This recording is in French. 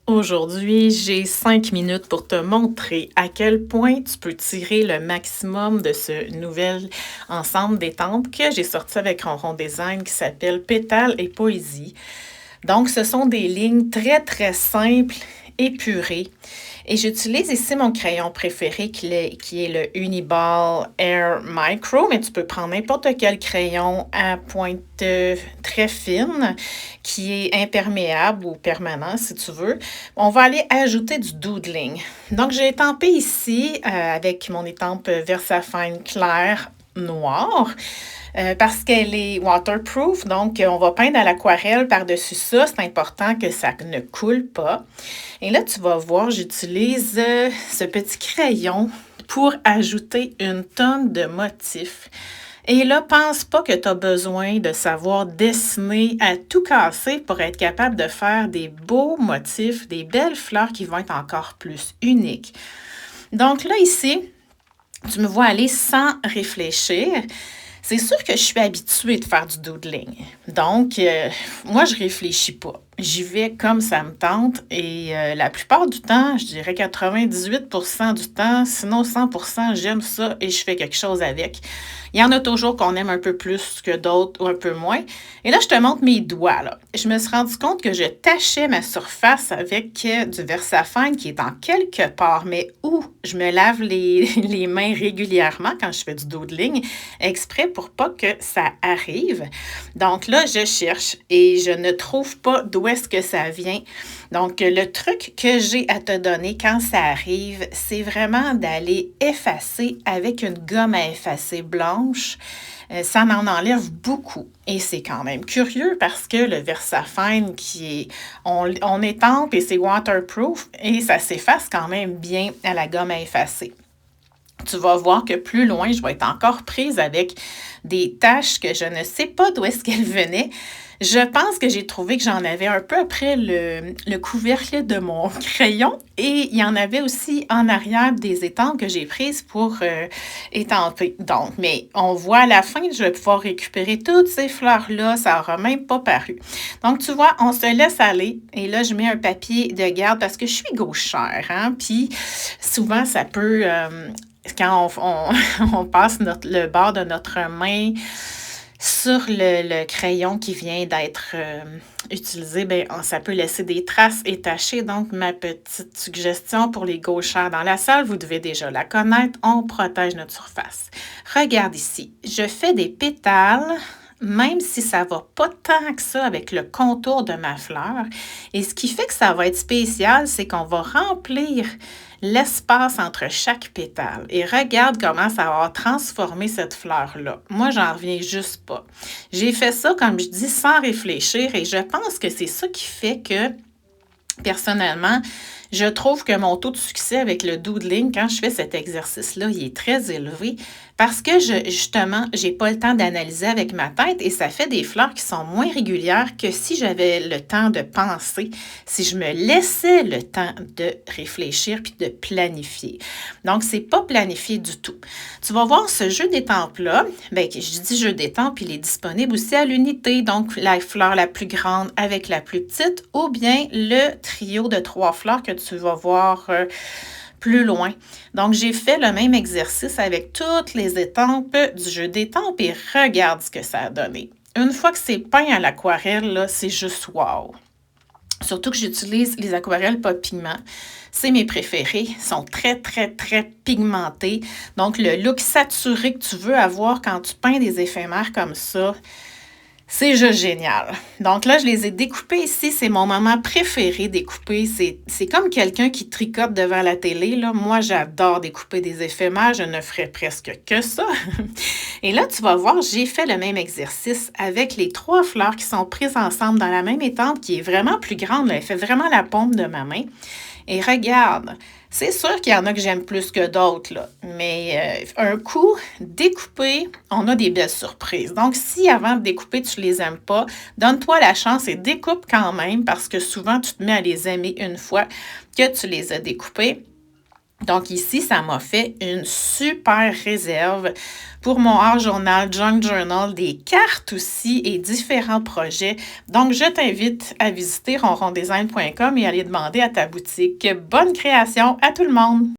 Aujourd'hui, j'ai 5 minutes pour te montrer à quel point tu peux tirer le maximum de ce nouvel ensemble d'étampes que j'ai sorti avec Ronron Design qui s'appelle Pétales et Poésie. Donc, ce sont des lignes très, très simples, épurées. Et j'utilise ici mon crayon préféré qui est le Uniball Air Micro, mais tu peux prendre n'importe quel crayon à pointe très fine qui est imperméable ou permanent si tu veux. On va aller ajouter du doodling. Donc, j'ai étampé ici avec mon étampe VersaFine claire noire. Parce qu'elle est waterproof, donc on va peindre à l'aquarelle par-dessus ça. C'est important que ça ne coule pas. Et là, tu vas voir, j'utilise ce petit crayon pour ajouter une tonne de motifs. Et là, pense pas que tu as besoin de savoir dessiner à tout casser pour être capable de faire des beaux motifs, des belles fleurs qui vont être encore plus uniques. Donc là, ici, tu me vois aller sans réfléchir. C'est sûr que je suis habituée de faire du doodling. Donc, moi, je réfléchis pas. J'y vais comme ça me tente et la plupart du temps, je dirais 98% du temps, sinon 100%, j'aime ça et je fais quelque chose avec. Il y en a toujours qu'on aime un peu plus que d'autres ou un peu moins. Et là, je te montre mes doigts, là. Je me suis rendu compte que je tachais ma surface avec du VersaFine qui est en quelque part, mais où je me lave les mains régulièrement quand je fais du doodling, exprès pour pas que ça arrive. Donc là, je cherche et je ne trouve pas d'où est-ce que ça vient. Donc, le truc que j'ai à te donner quand ça arrive, c'est vraiment d'aller effacer avec une gomme à effacer blanche. Ça en enlève beaucoup. Et c'est quand même curieux parce que le VersaFine on étampe et c'est waterproof et ça s'efface quand même bien à la gomme à effacer. Tu vas voir que plus loin, je vais être encore prise avec des taches que je ne sais pas d'où est-ce qu'elles venaient. Je pense que j'ai trouvé que j'en avais un peu après le couvercle de mon crayon et il y en avait aussi en arrière des étampes que j'ai prises pour étamper. Donc, mais on voit à la fin, je vais pouvoir récupérer toutes ces fleurs-là. Ça n'aura même pas paru. Donc, tu vois, on se laisse aller et là, je mets un papier de garde parce que je suis gauchère, hein, puis souvent, ça peut... quand on passe le bord de notre main sur le crayon qui vient d'être utilisé, bien, ça peut laisser des traces et tacher. Donc, ma petite suggestion pour les gauchères dans la salle, vous devez déjà la connaître, on protège notre surface. Regarde ici, je fais des pétales, même si ça ne va pas tant que ça avec le contour de ma fleur. Et ce qui fait que ça va être spécial, c'est qu'on va remplir l'espace entre chaque pétale. Et regarde comment ça va transformer cette fleur-là. Moi, j'en reviens juste pas. J'ai fait ça, comme je dis, sans réfléchir et je pense que c'est ça qui fait que, personnellement, je trouve que mon taux de succès avec le doodling, quand je fais cet exercice-là, il est très élevé parce que, justement, j'ai pas le temps d'analyser avec ma tête et ça fait des fleurs qui sont moins régulières que si j'avais le temps de penser, si je me laissais le temps de réfléchir puis de planifier. Donc, c'est pas planifié du tout. Tu vas voir ce jeu d'étampes-là, bien, je dis jeu d'étampes, il est disponible aussi à l'unité, donc la fleur la plus grande avec la plus petite ou bien le trio de 3 fleurs que tu vas voir plus loin. Donc, j'ai fait le même exercice avec toutes les étampes du jeu d'étampes et regarde ce que ça a donné. Une fois que c'est peint à l'aquarelle, là, c'est juste wow! Surtout que j'utilise les aquarelles pas pigment. C'est mes préférés. Ils sont très, très, très pigmentés. Donc, le look saturé que tu veux avoir quand tu peins des éphémères comme ça, c'est juste génial. Donc là, je les ai découpés ici. C'est mon moment préféré, découper. C'est comme quelqu'un qui tricote devant la télé, là. Moi, j'adore découper des éphémères. Je ne ferais presque que ça. Et là, tu vas voir, j'ai fait le même exercice avec les 3 fleurs qui sont prises ensemble dans la même étampe qui est vraiment plus grande, là. Elle fait vraiment la paume de ma main. Et regarde, c'est sûr qu'il y en a que j'aime plus que d'autres, là. Mais un coup découpé, on a des belles surprises. Donc, si avant de découper, tu les aimes pas, donne-toi la chance et découpe quand même parce que souvent, tu te mets à les aimer une fois que tu les as découpés. Donc ici, ça m'a fait une super réserve pour mon art journal, junk journal, des cartes aussi et différents projets. Donc, je t'invite à visiter ronrondesign.com et aller demander à ta boutique. Bonne création à tout le monde!